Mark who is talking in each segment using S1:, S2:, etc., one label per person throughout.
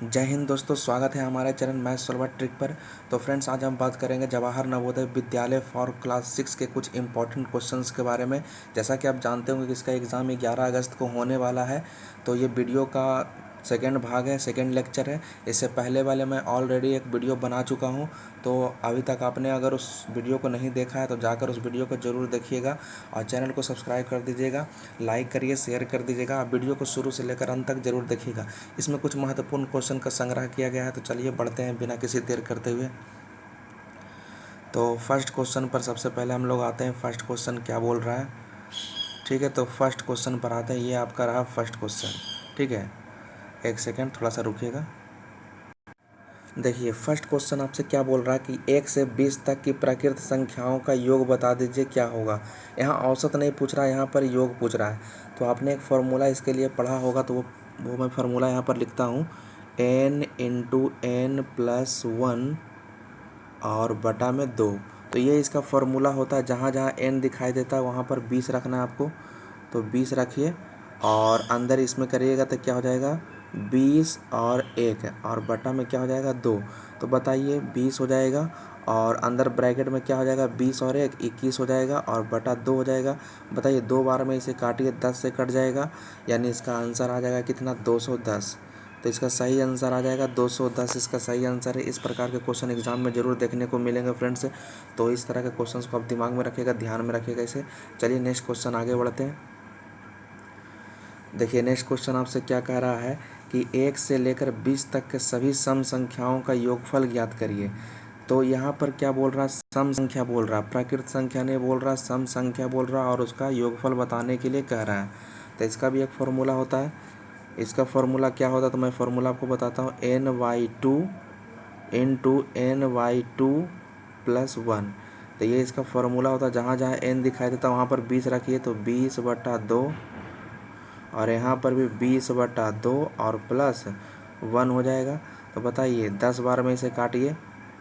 S1: जय हिंद दोस्तों, स्वागत है हमारे चैनल मैथ सॉल्वर ट्रिक पर। तो फ्रेंड्स, आज हम बात करेंगे जवाहर नवोदय विद्यालय फॉर क्लास 6 के कुछ इंपॉर्टेंट क्वेश्चंस के बारे में। जैसा कि आप जानते होंगे कि इसका एग्ज़ाम 11 अगस्त को होने वाला है। तो ये वीडियो का सेकेंड भाग है, सेकेंड लेक्चर है। इससे पहले वाले मैं ऑलरेडी एक वीडियो बना चुका हूँ। तो अभी तक आपने अगर उस वीडियो को नहीं देखा है तो जाकर उस वीडियो को ज़रूर देखिएगा और चैनल को सब्सक्राइब कर दीजिएगा, लाइक करिए, शेयर कर दीजिएगा। आप वीडियो को शुरू से लेकर अंत तक जरूर देखिएगा। इसमें कुछ महत्वपूर्ण क्वेश्चन का संग्रह किया गया है। तो चलिए बढ़ते हैं बिना किसी देर करते हुए। तो फर्स्ट क्वेश्चन पर सबसे पहले हम लोग आते हैं। फर्स्ट क्वेश्चन क्या बोल रहा है, ठीक है। तो फर्स्ट क्वेश्चन पर आते हैं। ये आपका रहा फर्स्ट क्वेश्चन, ठीक है। एक सेकेंड, थोड़ा सा रुकिएगा। देखिए, फर्स्ट क्वेश्चन आपसे क्या बोल रहा है कि 1 से 20 तक की प्राकृत संख्याओं का योग बता दीजिए, क्या होगा। यहाँ औसत नहीं पूछ रहा है, यहाँ पर योग पूछ रहा है। तो आपने एक फार्मूला इसके लिए पढ़ा होगा, तो वो मैं फार्मूला यहाँ पर लिखता हूँ। n इंटू एन प्लस 1 और बटा में 2। तो ये इसका फार्मूला होता है। जहाँ जहाँ n दिखाई देता है वहाँ पर 20 रखना है आपको। तो 20 रखिए और अंदर इसमें करिएगा तो क्या हो जाएगा, 20 और 1 और बटा में क्या हो जाएगा, 2। तो बताइए, 20 हो जाएगा और अंदर ब्रैकेट में क्या हो जाएगा, 20 और 1 21 हो जाएगा और बटा 2 हो जाएगा। बताइए, 2 बार में इसे काटिए, 10 से कट जाएगा, यानी इसका आंसर आ जाएगा कितना, 210। तो इसका सही आंसर आ जाएगा 210। इसका सही आंसर है। इस प्रकार के क्वेश्चन एग्जाम में जरूर देखने को मिलेंगे फ्रेंड्स। तो इस तरह के क्वेश्चंस को आप दिमाग में रखिएगा, ध्यान में रखिएगा इसे। चलिए नेक्स्ट क्वेश्चन आगे बढ़ते हैं। देखिए, नेक्स्ट क्वेश्चन आपसे क्या कह रहा है कि 1 से लेकर 20 तक के सभी सम संख्याओं का योगफल ज्ञात करिए। तो यहाँ पर क्या बोल रहा है, सम संख्या बोल रहा है, प्राकृत संख्या नहीं बोल रहा, सम संख्या बोल रहा और उसका योगफल बताने के लिए कह रहा है। तो इसका भी एक फार्मूला होता है। इसका फार्मूला क्या होता है, तो मैं फार्मूला आपको बताता हूँ। ny2 into ny2 plus 1। तो ये इसका फार्मूला होता है। जहाँ जहाँ n दिखाई देता है वहाँ पर 20 रखिए, तो 20/2 और यहाँ पर भी 20/2 और प्लस 1 हो जाएगा। तो बताइए, 10 बार में इसे काटिए,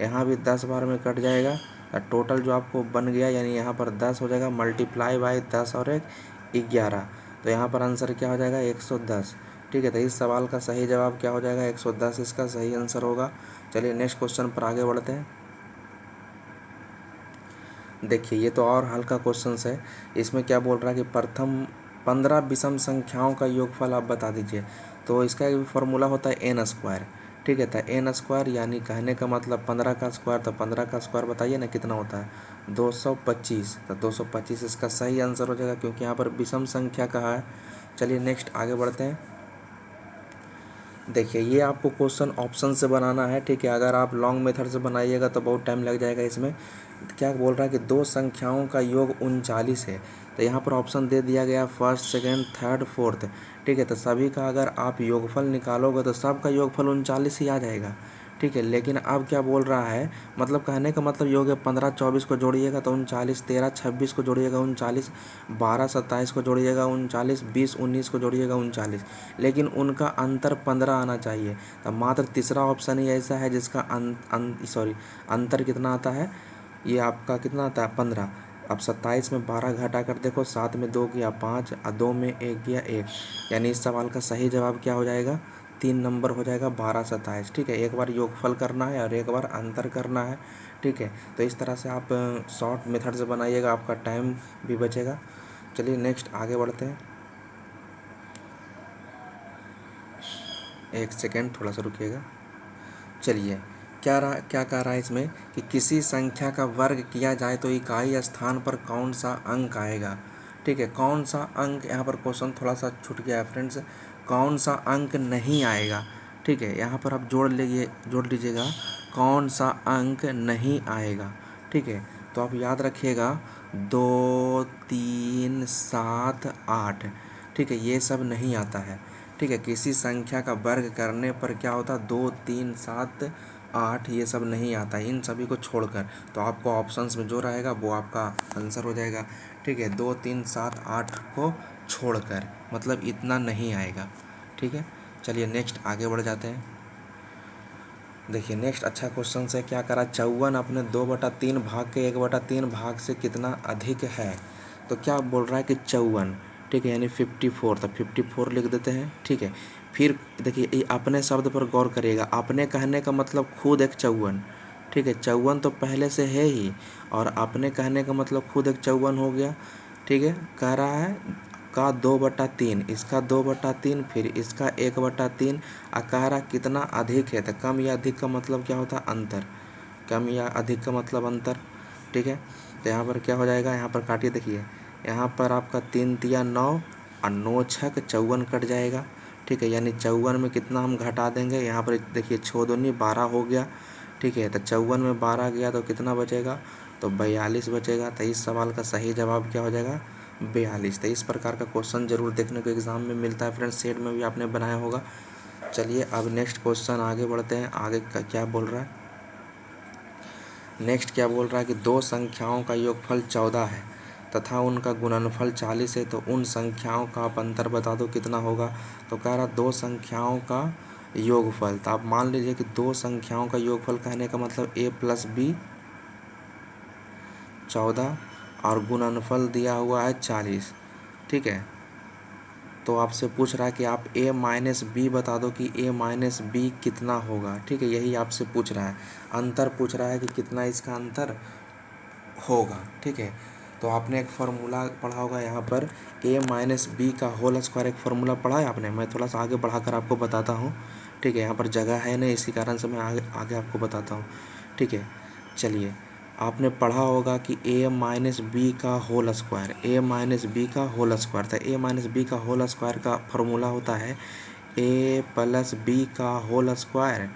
S1: यहाँ भी 10 बार में कट जाएगा। टोटल जो आपको बन गया, यानी यहाँ पर 10 हो जाएगा, मल्टीप्लाई बाई 10 और 1 11। तो यहाँ पर आंसर क्या हो जाएगा, 110। ठीक है। तो इस सवाल का सही जवाब क्या हो जाएगा, 110 इसका सही आंसर होगा। चलिए नेक्स्ट क्वेश्चन पर आगे बढ़ते हैं। देखिए, ये तो और हल्का क्वेश्चन है। इसमें क्या बोल रहा है कि प्रथम 15 विषम संख्याओं का योगफल आप बता दीजिए। तो इसका एक फार्मूला होता है n स्क्वायर, ठीक है। तो n स्क्वायर यानी कहने का मतलब 15 का स्क्वायर। तो 15 का स्क्वायर बताइए ना कितना होता है, 225। तो 225 इसका सही आंसर हो जाएगा, क्योंकि यहाँ पर विषम संख्या कहा है। चलिए नेक्स्ट आगे बढ़ते हैं। देखिए, ये आपको क्वेश्चन ऑप्शन से बनाना है, ठीक है। अगर आप लॉन्ग मेथड से बनाइएगा तो बहुत टाइम लग जाएगा। इसमें क्या बोल रहा है कि 2 संख्याओं का योग 39 है। तो यहाँ पर ऑप्शन दे दिया गया फर्स्ट, सेकंड, थर्ड, फोर्थ, ठीक है। तो सभी का अगर आप योगफल निकालोगे तो सबका योगफल 39 ही आ जाएगा, ठीक है। लेकिन अब क्या बोल रहा है, मतलब कहने का मतलब योग है 15 24 को जोड़िएगा तो 39, 13 26 को जोड़िएगा 39, 12 27 को जोड़िएगा 39, 20 19 को जोड़िएगा 39। लेकिन उनका अंतर 15 आना चाहिए। तो मात्र तीसरा ऑप्शन ही ऐसा है जिसका अंतर कितना आता है, ये आपका कितना आता है, 15। अब 27 में 12 घटा कर देखो, 7 में 2 गया 5 और 2 में 1 गया 1। यानी इस सवाल का सही जवाब क्या हो जाएगा, 3 नंबर हो जाएगा, 12 27, ठीक है। एक बार योगफल करना है और एक बार अंतर करना है, ठीक है। तो इस तरह से आप शॉर्ट मेथड से बनाइएगा, आपका टाइम भी बचेगा। चलिए नेक्स्ट आगे बढ़ते हैं। एक सेकेंड, थोड़ा सा रुकिएगा। चलिए, क्या कह रहा है इसमें कि किसी संख्या का वर्ग किया जाए तो इकाई स्थान पर कौन सा अंक आएगा, ठीक है। कौन सा अंक, यहाँ पर क्वेश्चन थोड़ा सा छूट गया है फ्रेंड्स, कौन सा अंक नहीं आएगा, ठीक है। यहाँ पर आप जोड़ लीजिएगा कौन सा अंक नहीं आएगा, ठीक है। तो आप याद रखिएगा 2 3 7 8, ठीक है, ये सब नहीं आता है, ठीक है। किसी संख्या का वर्ग करने पर क्या होता है, 2 3 7 8, ये सब नहीं आता है, इन सभी को छोड़कर। तो आपको ऑप्शंस में जो रहेगा वो आपका आंसर हो जाएगा, ठीक है। 2 3 7 8 को छोड़कर, मतलब इतना नहीं आएगा, ठीक है। चलिए नेक्स्ट आगे बढ़ जाते हैं। देखिए, नेक्स्ट अच्छा क्वेश्चन है। क्या करा, 54 अपने 2/3 भाग के 1/3 भाग से कितना अधिक है। तो क्या बोल रहा है कि 54, ठीक है, यानी 54। तो 54 लिख देते हैं, ठीक है। फिर देखिए ये अपने शब्द पर गौर करिएगा। अपने कहने का मतलब खुद एक 54, ठीक है, 54 तो पहले से है ही, और अपने कहने का मतलब खुद एक 54 हो गया, ठीक है। कह रहा है का 2/3, इसका 2/3, फिर इसका 1/3, और कह रहा कितना अधिक है, तो कम या अधिक का मतलब क्या होता है, अंतर। कम या अधिक का मतलब अंतर, ठीक है। तो यहाँ पर क्या हो जाएगा, यहाँ पर काटिए, देखिए यहाँ पर आपका 3×3 = 9 और 9×6 = 54 कट जाएगा, ठीक है। यानी 54 में कितना हम घटा देंगे, यहाँ पर देखिए 6×2 = 12 हो गया, ठीक है। तो 54 में 12 गया तो कितना बचेगा, तो 42 बचेगा। तो इस सवाल का सही जवाब क्या हो जाएगा, 42। तो इस प्रकार का क्वेश्चन जरूर देखने को एग्जाम में मिलता है फ्रेंड्स, सेट में भी आपने बनाया होगा। चलिए अब नेक्स्ट क्वेश्चन आगे बढ़ते हैं। आगे का क्या बोल रहा है, नेक्स्ट क्या बोल रहा है कि दो संख्याओं का योगफल 14 है तथा उनका गुणनफल 40 है, तो उन संख्याओं का आप अंतर बता दो कितना होगा। तो कह रहा दो संख्याओं का योगफल, तो आप मान लीजिए कि दो संख्याओं का योगफल कहने का मतलब a+b 14 और गुणनफल दिया हुआ है 40, ठीक है। तो आपसे पूछ रहा है कि आप a-b बता दो कि a-b कितना होगा, ठीक है, यही आपसे पूछ रहा है। अंतर पूछ रहा है कि कितना इसका अंतर होगा, ठीक है। तो आपने एक फार्मूला पढ़ा होगा यहाँ पर, a-b का होल स्क्वायर, एक फार्मूला पढ़ा है आपने। मैं थोड़ा सा आगे बढ़ाकर आपको बताता हूँ, ठीक है। यहाँ पर जगह है नहीं, इसी कारण से मैं आगे आगे आपको बताता हूँ, ठीक है। चलिए, आपने पढ़ा होगा कि a-b का होल स्क्वायर, a-b का होल स्क्वायर था। a-b का होल स्क्वायर का फार्मूला होता है a+b का होल स्क्वायर,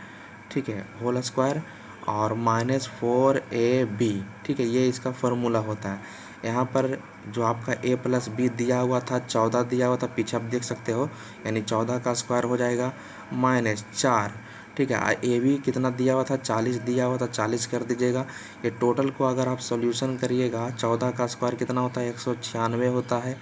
S1: ठीक है, होल स्क्वायर और -4ab, ठीक है, ये इसका फार्मूला होता है। यहाँ पर जो आपका a+b दिया हुआ था 14 दिया हुआ था, पीछे आप देख सकते हो, यानी 14 का स्क्वायर हो जाएगा -4, ठीक है। ए बी कितना दिया हुआ था, 40 दिया हुआ था, 40 कर दीजिएगा। ये टोटल को अगर आप सॉल्यूशन करिएगा, 14 का स्क्वायर कितना होता है, 196 होता है,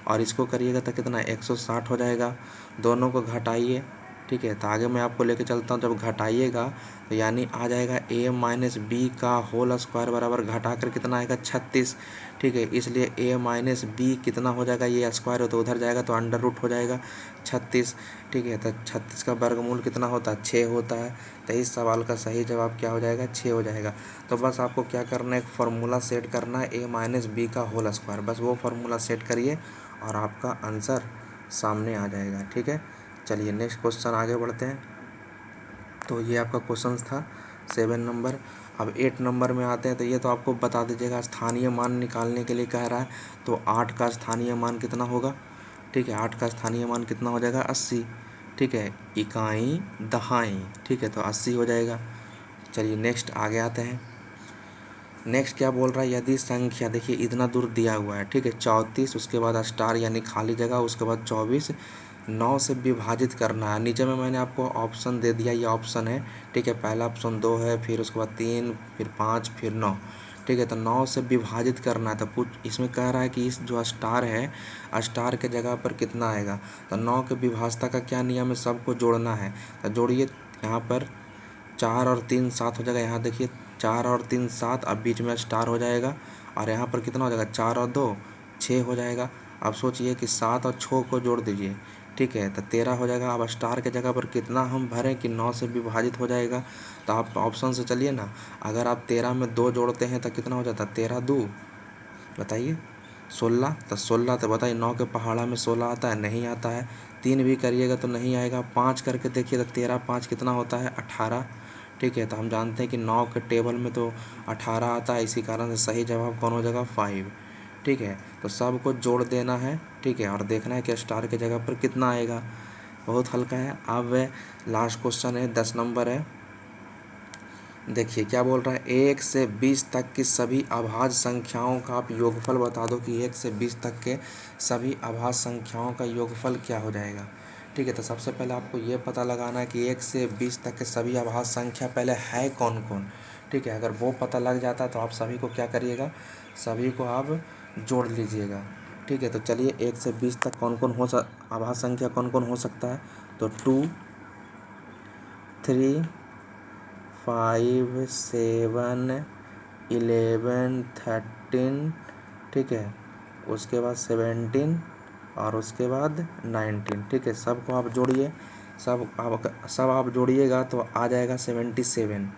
S1: और इसको करिएगा तो कितना 160 हो जाएगा। दोनों को घटाइए, ठीक है। तो आगे मैं आपको लेके चलता हूँ, जब घटाइएगा तो यानी आ जाएगा a-b का होल स्क्वायर बराबर घटा कर कितना आएगा 36, ठीक है। इसलिए a-b कितना हो जाएगा, ये स्क्वायर हो तो उधर जाएगा तो अंडर रूट हो जाएगा 36, ठीक है। तो 36 का वर्गमूल कितना होता है, 6 होता है। तो इस सवाल का सही जवाब क्या हो जाएगा, 6 हो जाएगा। तो बस आपको क्या करना है, एक फार्मूला सेट करना है a-b का होल स्क्वायर, बस वो फार्मूला सेट करिए और आपका आंसर सामने आ जाएगा, ठीक है। चलिए नेक्स्ट क्वेश्चन आगे बढ़ते हैं। तो ये आपका क्वेश्चन था 7 नंबर। अब 8 नंबर में आते हैं, तो ये तो आपको बता दीजिएगा, स्थानीय मान निकालने के लिए कह रहा है। तो 8 का स्थानीय मान कितना होगा, ठीक है, 8 का स्थानीय मान कितना हो जाएगा, 80, ठीक है, इकाई दहाई, ठीक है, तो 80 हो जाएगा। चलिए नेक्स्ट आगे आते हैं। नेक्स्ट क्या बोल रहा है, यदि संख्या, देखिए इतना दूर दिया हुआ है, ठीक है, 34, उसके बाद स्टार यानी खाली जगह, उसके बाद 24, 9 से विभाजित करना है। नीचे में मैंने आपको ऑप्शन दे दिया, ये ऑप्शन है, ठीक है। पहला ऑप्शन 2 है, फिर उसके बाद 3, फिर 5, फिर 9, ठीक है। तो 9 से विभाजित करना है। तो पूछ इसमें कह रहा है कि इस जो स्टार है, स्टार के जगह पर कितना आएगा। तो 9 के विभाजता का क्या नियम है, सबको जोड़ना है। तो जोड़िए, यहाँ पर 4 और 3 7 हो जाएगा। यहाँ देखिए 4 और 3 7, अब बीच में स्टार हो जाएगा, और यहाँ पर कितना हो जाएगा, 4 और 2 6 हो जाएगा। अब सोचिए कि 7 और 6 को जोड़ दीजिए, ठीक है, तो 13 हो जाएगा। अब स्टार के जगह पर कितना हम भरें कि 9 से विभाजित हो जाएगा। तो आप ऑप्शन से चलिए ना, अगर आप 13 में 2 जोड़ते हैं तो कितना हो जाता है, 13 2 बताइए 16, तो 16, तो बताइए 9 के पहाड़ा में 16 आता है, नहीं आता है। 3 भी करिएगा तो नहीं आएगा। 5 करके देखिए तो 13 5 कितना होता है, 18, ठीक है। तो हम जानते हैं कि 9 के टेबल में तो 18 आता है, इसी कारण से सही जवाब कौन हो जाएगा, 5, ठीक है। तो सबको जोड़ देना है, ठीक है, और देखना है कि स्टार के जगह पर कितना आएगा। बहुत हल्का है। अब लास्ट क्वेश्चन है, 10 नंबर है। देखिए क्या बोल रहा है, 1 से 20 तक की सभी अभाज्य संख्याओं का आप योगफल बता दो कि 1 से 20 तक के सभी अभाज्य संख्याओं का योगफल क्या हो जाएगा, ठीक है। तो सबसे पहले आपको ये पता लगाना है कि 1 से 20 तक के सभी अभाज्य संख्या पहले है कौन कौन, ठीक है। अगर वो पता लग जाता है तो आप सभी को क्या करिएगा, सभी को आप जोड़ लीजिएगा, ठीक है। तो चलिए 1 से 20 तक कौन कौन अभाज्य संख्या कौन कौन हो सकता है, तो 2 3 5 7 11 13, ठीक है, उसके बाद 17 और उसके बाद 19, ठीक है। सबको आप जोड़िए, सब आप जोड़िएगा तो आ जाएगा 77।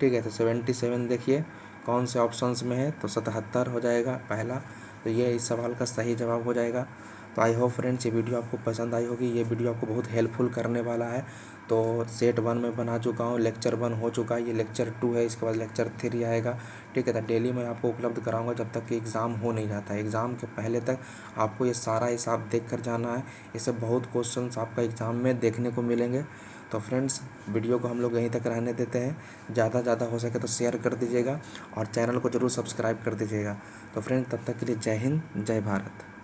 S1: ठीक है, तो 77 देखिए कौन से ऑप्शंस में है, तो 77 हो जाएगा पहला। तो ये इस सवाल का सही जवाब हो जाएगा। तो आई होप फ्रेंड्स ये वीडियो आपको पसंद आई होगी, ये वीडियो आपको बहुत हेल्पफुल करने वाला है। तो सेट 1 में बना चुका हूँ, लेक्चर 1 हो चुका है, ये लेक्चर 2 है, इसके बाद लेक्चर 3 आएगा। ठीक है, तो डेली मैं आपको उपलब्ध कराऊंगा जब तक कि एग्ज़ाम हो नहीं जाता है। एग्ज़ाम के पहले तक आपको ये सारा हिसाब देख कर जाना है। इससे बहुत क्वेश्चंस आपका एग्ज़ाम में देखने को मिलेंगे। तो फ्रेंड्स वीडियो को हम लोग यहीं तक रहने देते हैं। ज़्यादा हो सके तो शेयर कर दीजिएगा और चैनल को ज़रूर सब्सक्राइब कर दीजिएगा। तो फ्रेंड्स तब तक के लिए जय हिंद, जय भारत।